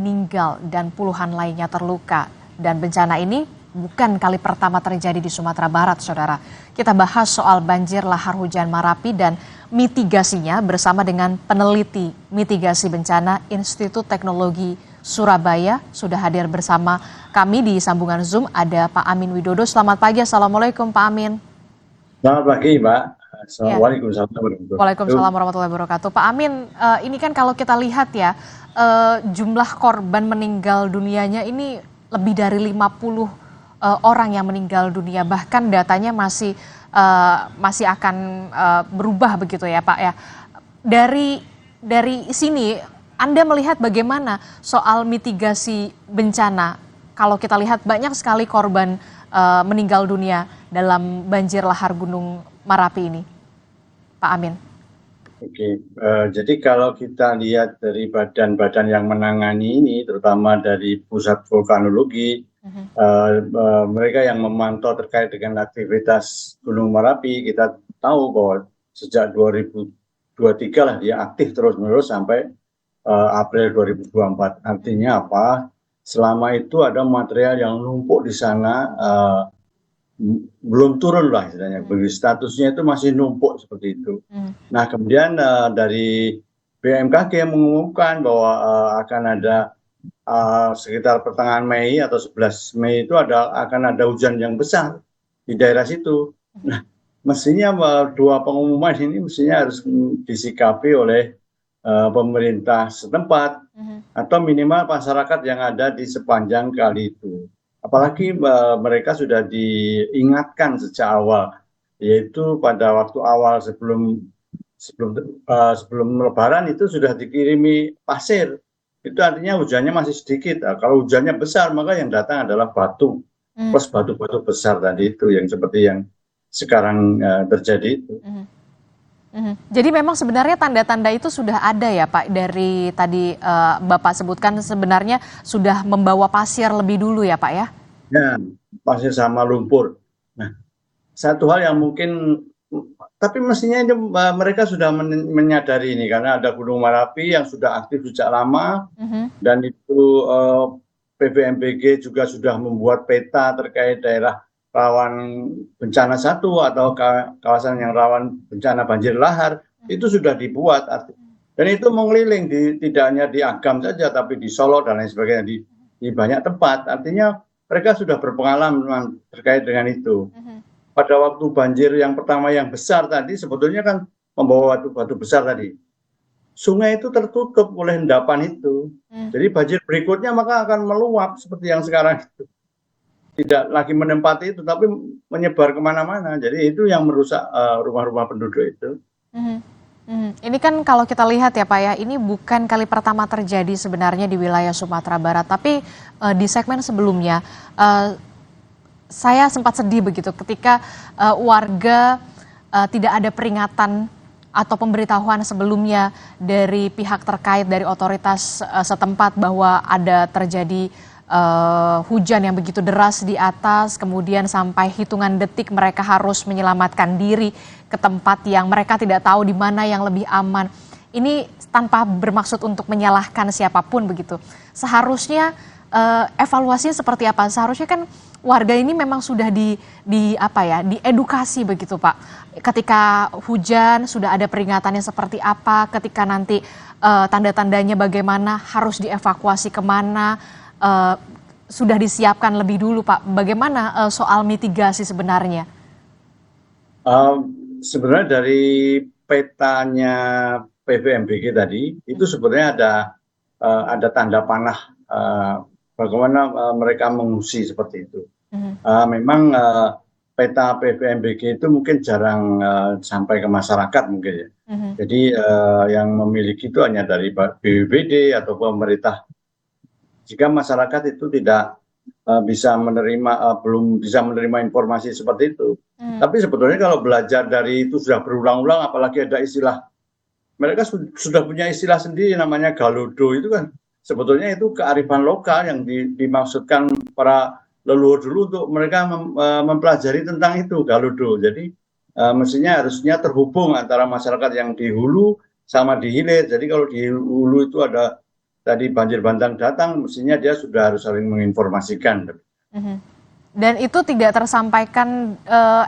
meninggal dan puluhan lainnya terluka. Dan bencana ini bukan kali pertama terjadi di Sumatera Barat, Saudara. Kita bahas soal banjir lahar hujan Marapi dan mitigasinya bersama dengan peneliti mitigasi bencana Institut Teknologi Surabaya. Sudah hadir bersama kami di sambungan Zoom ada Pak Amin Widodo. Selamat pagi, Assalamualaikum Pak Amin. Selamat pagi, Mbak. Ya. Assalamualaikum warahmatullahi wabarakatuh. Waalaikumsalam warahmatullahi wabarakatuh. Pak Amin, ini kan kalau kita lihat ya, jumlah korban meninggal dunianya ini lebih dari 50 orang yang meninggal dunia. Bahkan datanya masih akan berubah begitu ya Pak ya. Dari sini, Anda melihat bagaimana soal mitigasi bencana? Kalau kita lihat banyak sekali korban meninggal dunia dalam banjir lahar Gunung Marapi ini. Pak Amin. Oke, jadi kalau kita lihat dari badan-badan yang menangani ini, terutama dari Pusat Vulkanologi, mereka yang memantau terkait dengan aktivitas Gunung Marapi, kita tahu bahwa sejak 2023 lah dia aktif terus-menerus sampai April 2024. Artinya apa? Selama itu ada material yang numpuk di sana, belum turun lah istilahnya, statusnya itu masih numpuk seperti itu. Nah kemudian dari BMKG mengumumkan bahwa akan ada sekitar pertengahan Mei atau 11 Mei itu akan ada hujan yang besar di daerah situ. Nah mestinya dua pengumuman ini mestinya harus disikapi oleh pemerintah setempat atau minimal masyarakat yang ada di sepanjang kali itu. Apalagi mereka sudah diingatkan sejak awal, yaitu pada waktu awal sebelum Lebaran itu sudah dikirimi pasir. Itu artinya hujannya masih sedikit. Nah, kalau hujannya besar maka yang datang adalah batu plus batu-batu besar tadi itu yang seperti yang sekarang terjadi itu. Jadi memang sebenarnya tanda-tanda itu sudah ada ya Pak, dari tadi Bapak sebutkan sebenarnya sudah membawa pasir lebih dulu ya Pak ya? Ya, pasir sama lumpur. Nah, satu hal yang mungkin, tapi mestinya ini, mereka sudah menyadari ini karena ada Gunung Marapi yang sudah aktif sejak lama, dan itu PVMBG juga sudah membuat peta terkait daerah rawan bencana 1 atau kawasan yang rawan bencana banjir lahar, itu sudah dibuat. Dan itu mengeliling, tidak hanya di Agam saja, tapi di Solo dan lain sebagainya, di banyak tempat. Artinya mereka sudah berpengalaman terkait dengan itu. Pada waktu banjir yang pertama yang besar tadi, sebetulnya kan membawa batu-batu besar tadi. Sungai itu tertutup oleh endapan itu. Jadi banjir berikutnya maka akan meluap seperti yang sekarang itu. Tidak lagi menempati itu, tapi menyebar kemana-mana. Jadi itu yang merusak rumah-rumah penduduk itu. Ini kan kalau kita lihat ya Pak ya, ini bukan kali pertama terjadi sebenarnya di wilayah Sumatera Barat. Tapi di segmen sebelumnya, saya sempat sedih begitu ketika warga tidak ada peringatan atau pemberitahuan sebelumnya dari pihak terkait, dari otoritas setempat bahwa ada terjadi hujan yang begitu deras di atas, kemudian sampai hitungan detik mereka harus menyelamatkan diri ke tempat yang mereka tidak tahu di mana yang lebih aman. Ini tanpa bermaksud untuk menyalahkan siapapun begitu. Seharusnya evaluasinya seperti apa? Seharusnya kan warga ini memang sudah diedukasi begitu Pak. Ketika hujan sudah ada peringatannya seperti apa, ketika nanti tanda-tandanya bagaimana, harus dievakuasi kemana, sudah disiapkan lebih dulu Pak. Bagaimana soal mitigasi sebenarnya? Sebenarnya dari petanya PVMBG tadi itu sebenarnya ada tanda panah bagaimana mereka mengungsi seperti itu. Memang peta PVMBG itu mungkin jarang sampai ke masyarakat mungkin ya. Jadi yang memiliki itu hanya dari BPBD atau pemerintah. Jika masyarakat itu tidak belum bisa menerima informasi seperti itu. Tapi sebetulnya kalau belajar dari itu sudah berulang-ulang, apalagi ada istilah, mereka sudah punya istilah sendiri namanya galodo, itu kan sebetulnya itu kearifan lokal yang dimaksudkan para leluhur dulu untuk mereka mempelajari tentang itu galodo. Jadi mestinya harusnya terhubung antara masyarakat yang di hulu sama di hilir. Jadi kalau di hulu itu ada tadi banjir bandang datang, mestinya dia sudah harus saling menginformasikan. Mhm. Dan itu tidak tersampaikan,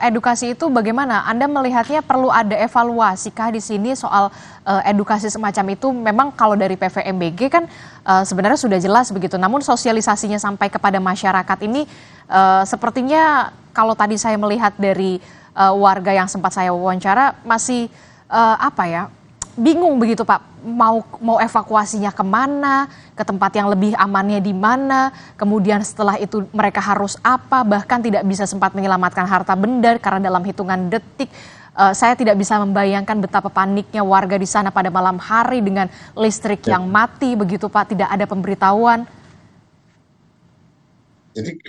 edukasi itu bagaimana? Anda melihatnya perlu ada evaluasi kah di sini soal, edukasi semacam itu? Memang kalau dari PVMBG kan, sebenarnya sudah jelas begitu, namun sosialisasinya sampai kepada masyarakat ini, sepertinya kalau tadi saya melihat dari, warga yang sempat saya wawancara masih, apa ya, bingung begitu Pak, mau evakuasinya kemana, ke tempat yang lebih amannya di mana, kemudian setelah itu mereka harus apa, bahkan tidak bisa sempat menyelamatkan harta benda karena dalam hitungan detik. Saya tidak bisa membayangkan betapa paniknya warga di sana pada malam hari dengan listrik yang mati begitu Pak, tidak ada pemberitahuan. Jadi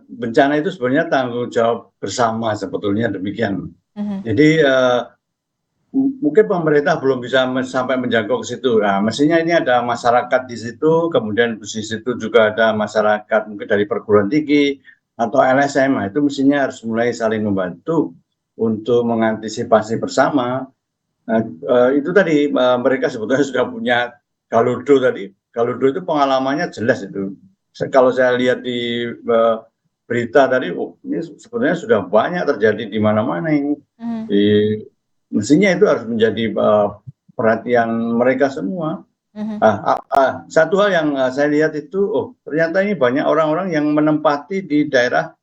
bencana itu sebenarnya tanggung jawab bersama, sebetulnya demikian. Jadi mungkin pemerintah belum bisa sampai menjangkau ke situ. Nah, mestinya ini ada masyarakat di situ, kemudian di situ juga ada masyarakat mungkin dari perguruan tinggi atau LSM. Nah, itu mestinya harus mulai saling membantu untuk mengantisipasi bersama. Nah, itu tadi mereka sebetulnya sudah punya Galudo tadi. Galudo itu pengalamannya jelas itu. Kalau saya lihat di berita tadi, ini sebenarnya sudah banyak terjadi di mana-mana ini. Mestinya itu harus menjadi perhatian mereka semua. Satu hal yang saya lihat itu, ternyata ini banyak orang-orang yang menempati di daerah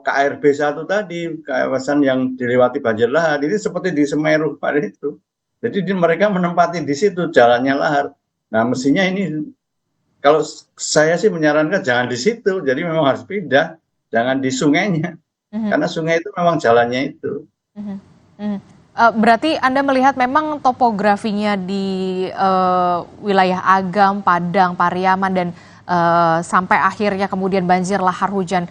KRB 1 tadi, kawasan yang dilewati banjir lahar. Ini seperti di Semeru pada itu. Jadi mereka menempati di situ jalannya lahar. Nah, mestinya ini, kalau saya sih menyarankan jangan di situ. Jadi memang harus pindah, jangan di sungainya. Karena sungai itu memang jalannya itu. Berarti Anda melihat memang topografinya di wilayah Agam, Padang, Pariaman, dan sampai akhirnya kemudian banjir lahar hujan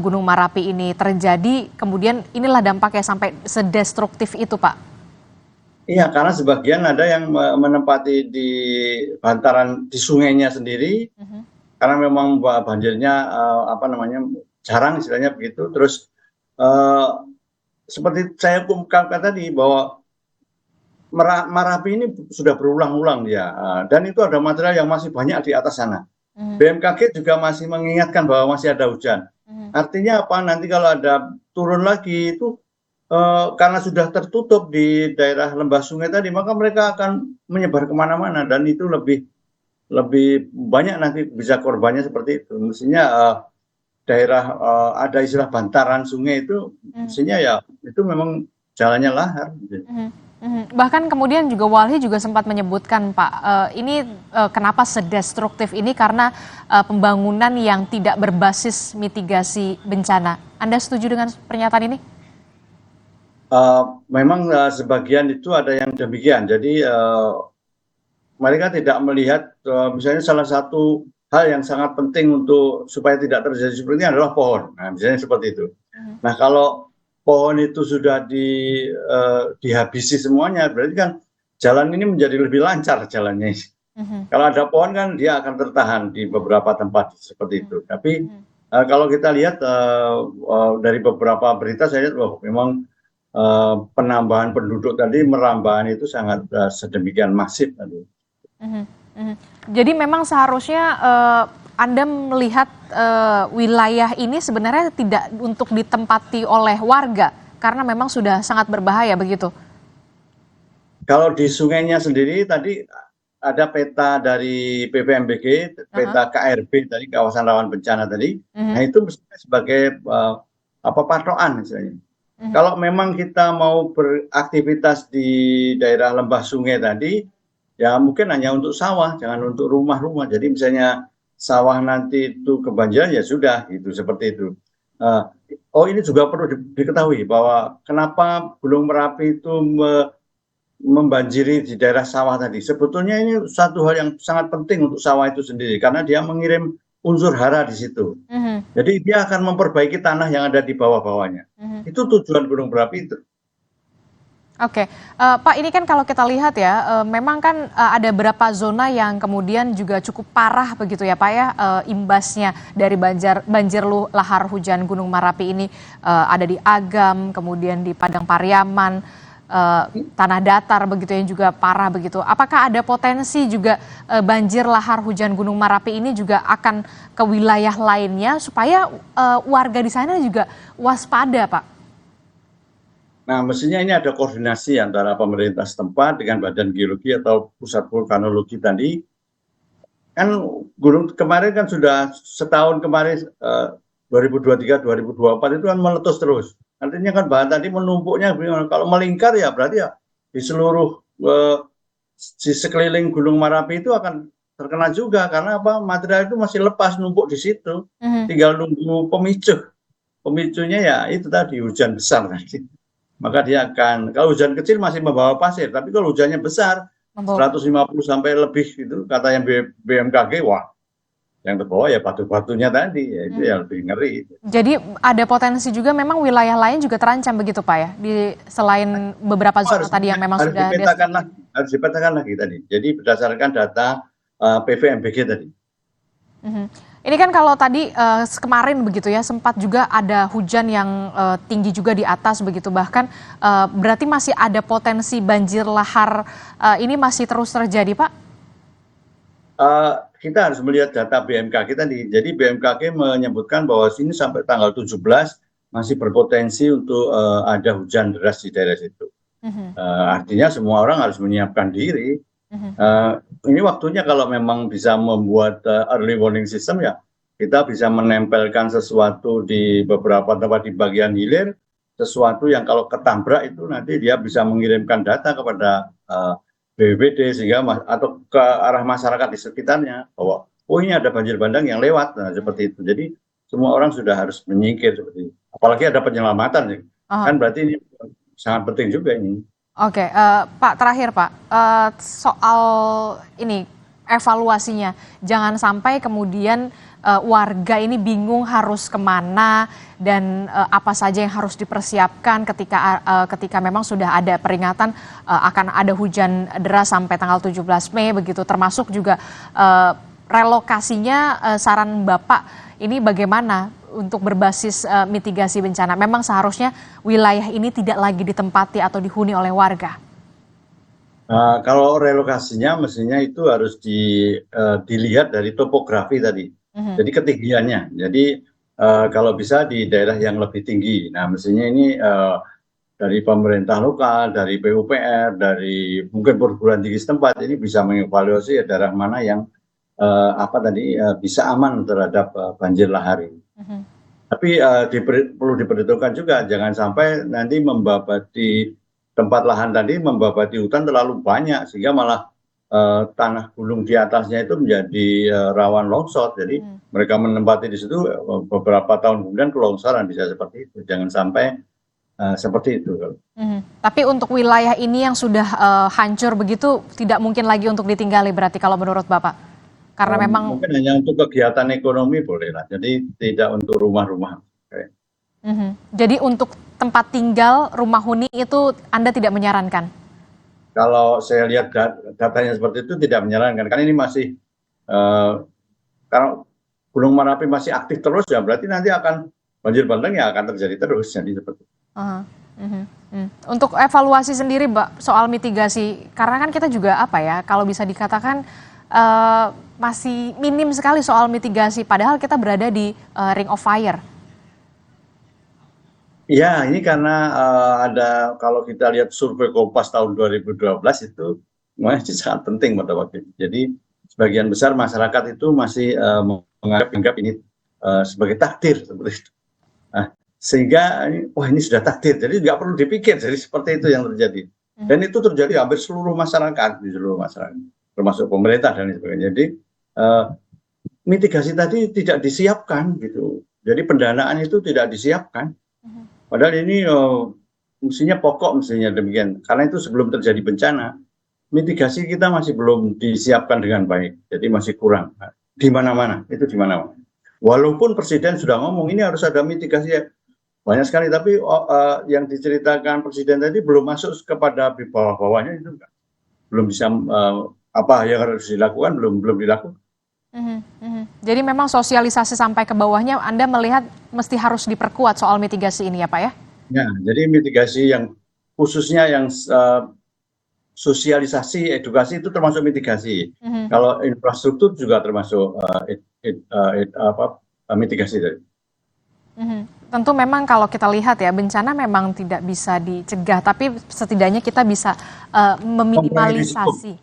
Gunung Merapi ini terjadi, kemudian inilah dampaknya sampai sedestruktif itu Pak? Iya, karena sebagian ada yang menempati di bantaran di sungainya sendiri, karena memang banjirnya jarang istilahnya begitu. Terus seperti saya ungkapkan tadi bahwa Merapi ini sudah berulang-ulang dia, dan itu ada material yang masih banyak di atas sana. BMKG juga masih mengingatkan bahwa masih ada hujan. Artinya apa? Nanti kalau ada turun lagi itu karena sudah tertutup di daerah lembah sungai tadi, maka mereka akan menyebar kemana-mana dan itu lebih banyak nanti bisa korbannya seperti itu. Mestinya daerah ada istilah bantaran sungai itu, mestinya ya itu memang jalannya lahar. Bahkan kemudian juga Walhi juga sempat menyebutkan Pak, ini kenapa sedestruktif ini karena pembangunan yang tidak berbasis mitigasi bencana. Anda setuju dengan pernyataan ini? Memang sebagian itu ada yang demikian. Jadi mereka tidak melihat misalnya salah satu hal yang sangat penting untuk supaya tidak terjadi seperti ini adalah pohon. Nah, misalnya seperti itu. Nah, kalau pohon itu sudah dihabisi semuanya, berarti kan jalan ini menjadi lebih lancar jalannya. Kalau ada pohon kan dia akan tertahan di beberapa tempat seperti itu. Tapi kalau kita lihat dari beberapa berita, saya lihat memang penambahan penduduk tadi merambahan itu sangat sedemikian masif tadi. Jadi memang seharusnya Anda melihat wilayah ini sebenarnya tidak untuk ditempati oleh warga karena memang sudah sangat berbahaya begitu. Kalau di sungainya sendiri tadi ada peta dari PVMBG, peta KRB dari kawasan rawan bencana tadi. Nah, itu sebagai patokan misalnya. Kalau memang kita mau beraktivitas di daerah lembah sungai tadi, ya mungkin hanya untuk sawah, jangan untuk rumah-rumah. Jadi misalnya sawah nanti itu kebanjiran ya sudah, gitu seperti itu. Ini juga perlu diketahui bahwa kenapa Gunung Merapi itu membanjiri di daerah sawah tadi. Sebetulnya ini satu hal yang sangat penting untuk sawah itu sendiri karena dia mengirim unsur hara di situ. Jadi dia akan memperbaiki tanah yang ada di bawah-bawahnya. Itu tujuan Gunung Merapi itu. Oke, Pak, ini kan kalau kita lihat ya, memang kan ada beberapa zona yang kemudian juga cukup parah begitu ya Pak ya, imbasnya dari banjir lahar hujan Gunung Merapi ini ada di Agam, kemudian di Padang Pariaman, tanah datar begitu yang juga parah begitu. Apakah ada potensi juga banjir lahar hujan Gunung Merapi ini juga akan ke wilayah lainnya supaya warga di sana juga waspada, Pak? Nah, mestinya ini ada koordinasi antara pemerintah setempat dengan Badan Geologi atau Pusat Vulkanologi tadi. Kan gunung kemarin kan sudah setahun kemarin 2023-2024 itu kan meletus terus. Artinya kan bahan tadi menumpuknya kalau melingkar ya berarti ya di seluruh di sekeliling Gunung Merapi itu akan terkena juga karena apa? Material itu masih lepas numpuk di situ. Tinggal nunggu pemicu. Pemicunya ya itu tadi hujan besar tadi. Maka dia akan, kalau hujan kecil masih membawa pasir, tapi kalau hujannya besar 150 sampai lebih itu kata yang BMKG, wah yang terbawa ya batu-batunya tadi, ya itu yang lebih ngeri. Jadi ada potensi juga memang wilayah lain juga terancam begitu Pak ya, selain beberapa zona tadi yang memang sudah harus dipetakan lagi tadi. Jadi berdasarkan data PVMBG tadi. Ini kan kalau tadi kemarin begitu ya sempat juga ada hujan yang tinggi juga di atas begitu, bahkan berarti masih ada potensi banjir lahar ini masih terus terjadi Pak? Kita harus melihat data BMKG tadi. Jadi BMKG menyebutkan bahwa sini sampai tanggal 17 masih berpotensi untuk ada hujan deras di daerah situ. Artinya semua orang harus menyiapkan diri. Ini waktunya kalau memang bisa membuat early warning system ya kita bisa menempelkan sesuatu di beberapa tempat di bagian hilir, sesuatu yang kalau ketabrak itu nanti dia bisa mengirimkan data kepada BPBD sehingga atau ke arah masyarakat di sekitarnya bahwa oh ini ada banjir bandang yang lewat, nah, seperti itu. Jadi semua orang sudah harus menyingkir seperti itu. Apalagi ada penyelamatan, kan berarti ini sangat penting juga ini. Oke, Pak terakhir Pak, soal ini evaluasinya, jangan sampai kemudian warga ini bingung harus kemana dan apa saja yang harus dipersiapkan ketika memang sudah ada peringatan akan ada hujan deras sampai tanggal 17 Mei begitu, termasuk juga relokasinya saran Bapak ini bagaimana untuk berbasis mitigasi bencana. Memang seharusnya wilayah ini tidak lagi ditempati atau dihuni oleh warga. Kalau relokasinya mestinya itu harus dilihat dari topografi tadi. Jadi ketinggiannya. Jadi kalau bisa di daerah yang lebih tinggi. Nah mestinya ini dari pemerintah lokal, dari PUPR, dari mungkin perguruan tinggi setempat ini bisa mengevaluasi daerah mana yang bisa aman terhadap banjir lahar ini. Tapi perlu diperhitungkan juga jangan sampai nanti membabati tempat lahan tadi, membabati hutan terlalu banyak sehingga malah tanah gunung di atasnya itu menjadi rawan longsor. Jadi mereka menempati di situ beberapa tahun kemudian kelongsoran bisa seperti itu. Jangan sampai seperti itu. Tapi untuk wilayah ini yang sudah hancur begitu tidak mungkin lagi untuk ditinggali berarti kalau menurut Bapak? Karena memang mungkin hanya untuk kegiatan ekonomi boleh lah. Jadi tidak untuk rumah-rumah. Jadi untuk tempat tinggal rumah huni itu Anda tidak menyarankan? Kalau saya lihat datanya seperti itu tidak menyarankan. Karena ini masih kalau Gunung Merapi masih aktif terus ya berarti nanti akan banjir bandang ya akan terjadi terus. Jadi seperti itu. Untuk evaluasi sendiri Mbak soal mitigasi, karena kan kita juga kalau bisa dikatakan masih minim sekali soal mitigasi, padahal kita berada di ring of fire. Ya, ini karena ada kalau kita lihat survei Kompas tahun 2012 itu masih sangat penting pada waktu itu. Jadi sebagian besar masyarakat itu masih menganggap ini sebagai takdir seperti itu. Nah, sehingga ini sudah takdir, jadi nggak perlu dipikir. Jadi seperti itu yang terjadi. Dan itu terjadi hampir seluruh masyarakat di seluruh masyarakat, termasuk pemerintah dan sebagainya. Jadi mitigasi tadi tidak disiapkan gitu. Jadi pendanaan itu tidak disiapkan. Padahal ini mestinya pokok mestinya demikian. Karena itu sebelum terjadi bencana, mitigasi kita masih belum disiapkan dengan baik. Jadi masih kurang. Di mana-mana, itu di mana-mana. Walaupun Presiden sudah ngomong ini harus ada mitigasi banyak sekali, tapi yang diceritakan Presiden tadi belum masuk kepada bawah-bawahnya itu enggak. Belum bisa apa yang harus dilakukan belum dilakukan. Jadi memang sosialisasi sampai ke bawahnya Anda melihat mesti harus diperkuat soal mitigasi ini ya Pak ya? Ya, jadi mitigasi yang khususnya yang sosialisasi, edukasi itu termasuk mitigasi. Kalau infrastruktur juga termasuk mitigasi tadi. Tentu memang kalau kita lihat ya, bencana memang tidak bisa dicegah, tapi setidaknya kita bisa meminimalisasi.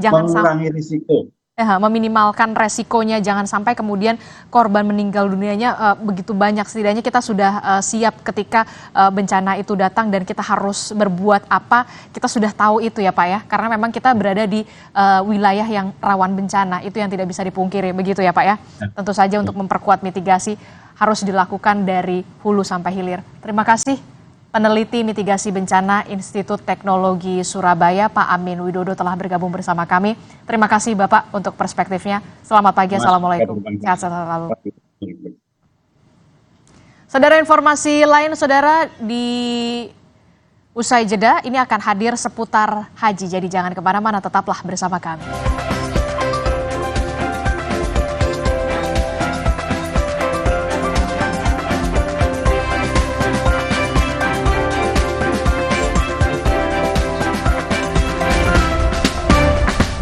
Mengurangi risiko. Meminimalkan resikonya, jangan sampai kemudian korban meninggal dunianya begitu banyak. Setidaknya kita sudah siap ketika bencana itu datang dan kita harus berbuat apa, kita sudah tahu itu ya Pak ya. Karena memang kita berada di wilayah yang rawan bencana, itu yang tidak bisa dipungkiri, begitu ya Pak ya. Tentu saja untuk memperkuat mitigasi harus dilakukan dari hulu sampai hilir. Terima kasih peneliti mitigasi bencana Institut Teknologi Surabaya, Pak Amin Widodo telah bergabung bersama kami. Terima kasih Bapak untuk perspektifnya. Selamat pagi, Assalamualaikum. Sehat selalu. Saudara, informasi lain saudara, di usai jeda ini akan hadir seputar haji. Jadi jangan kemana-mana, tetaplah bersama kami.